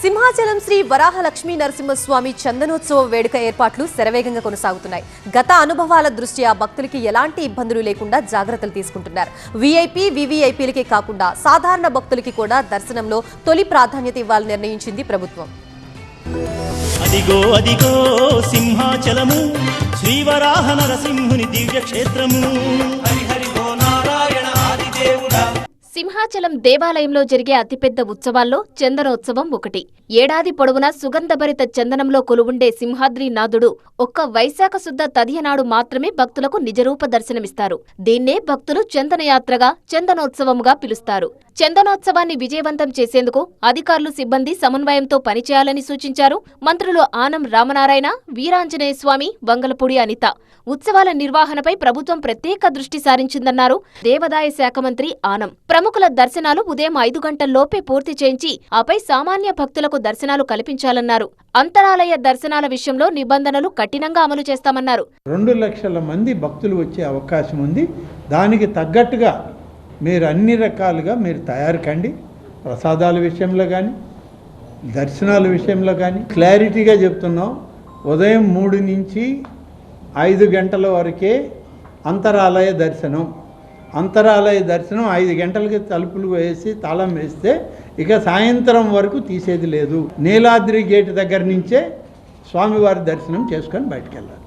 సింహాచలం శ్రీ వరాహ లక్ష్మీ నరసింహస్వామి చందనోత్సవ వేడుక ఏర్పాట్లు శరవేగంగా కొనసాగుతున్నాయి. గత అనుభవాల దృష్ట్యా భక్తులకి ఎలాంటి ఇబ్బందులు లేకుండా జాగ్రత్తలు తీసుకుంటున్నారు. వీఐపీ, వీవీఐపీలకే కాకుండా సాధారణ భక్తులకి కూడా దర్శనంలో తొలి ప్రాధాన్యత ఇవ్వాలని నిర్ణయించింది ప్రభుత్వం. అదిగో అదిగో సింహాచలము శ్రీ వరాహ నరసింహుని దివ్య క్షేత్రము. సింహాచలం దేవాలయంలో జరిగే అతిపెద్ద ఉత్సవాల్లో చందనోత్సవం ఒకటి. ఏడాది పొడవునా సుగంధభరిత చందనంలో కొలువుండే సింహాద్రి నాథుడు ఒక్క వైశాఖ శుద్ధ తదియనాడు మాత్రమే భక్తులకు నిజరూప దర్శనమిస్తారు. దీన్నే భక్తులు చందనయాత్రగా, చందనోత్సవముగా పిలుస్తారు. చందనోత్సవాన్ని విజయవంతం చేసేందుకు అధికారులు, సిబ్బంది సమన్వయంతో పనిచేయాలని సూచించారు మంత్రులు ఆనం రామనారాయణ, వీరాంజనేయ స్వామి, వంగలపూడి అనిత. ఉత్సవాల నిర్వహణపై ప్రభుత్వం ప్రత్యేక దృష్టి సారించిందన్నారు దేవాదాయ శాఖ మంత్రి ఆనం. ప్రముఖుల దర్శనాలు ఉదయం 5 గంటల్లోపే పూర్తి చేయించి ఆపై సామాన్య భక్తులకు దర్శనాలు కల్పించాలన్నారు. అంతరాలయ దర్శనాల విషయంలో నిబంధనలు కఠినంగా అమలు చేస్తామన్నారు. 2 లక్షల మంది భక్తులు వచ్చే అవకాశం ఉంది. దానికి తగ్గట్టుగా మీరు అన్ని రకాలుగా మీరు తయారు కండి. ప్రసాదాల విషయంలో కానీ, దర్శనాల విషయంలో కానీ క్లారిటీగా చెప్తున్నాం. ఉదయం 3 నుంచి 5 గంటల వరకే అంతరాలయ దర్శనం. అంతరాలయ దర్శనం 5 గంటలకి తలుపులు వేసి తాళం వేస్తే ఇక సాయంత్రం వరకు తీసేది లేదు. నీలాద్రి గేటు దగ్గర నుంచే స్వామివారి దర్శనం చేసుకొని బయటకు వెళ్ళాలి.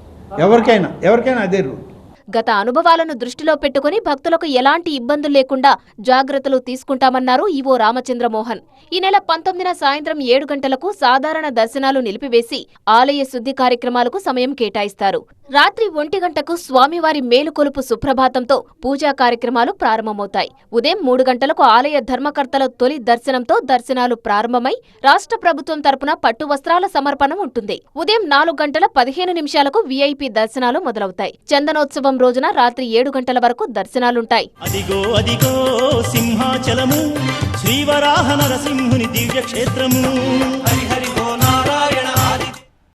ఎవరికైనా అదే రూల్. గత అనుభవాలను దృష్టిలో పెట్టుకుని భక్తులకు ఎలాంటి ఇబ్బందులు లేకుండా జాగ్రత్తలు తీసుకుంటామన్నారు ఈవో రామచంద్రమోహన్. ఈ నెల 19న సాయంత్రం 7 గంటలకు సాధారణ దర్శనాలు నిలిపివేసి ఆలయ శుద్ధి కార్యక్రమాలకు సమయం కేటాయిస్తారు. రాత్రి 1 గంటకు స్వామివారి మేలుకొలుపు సుప్రభాతంతో పూజా కార్యక్రమాలు ప్రారంభమవుతాయి. ఉదయం 3 గంటలకు ఆలయ ధర్మకర్తల తొలి దర్శనంతో దర్శనాలు ప్రారంభమై రాష్ట్ర ప్రభుత్వం తరపున పట్టు వస్త్రాల సమర్పణ ఉంటుంది. ఉదయం 4 గంటల 15 నిమిషాలకు వీఐపీ దర్శనాలు మొదలవుతాయి. చందనోత్సవం రోజున రాత్రి 7 గంటల వరకు దర్శనాలుంటాయి. అదిగో అదిగో సింహాచలము శ్రీ వరాహ నరసింహుని దివ్య క్షేత్రము.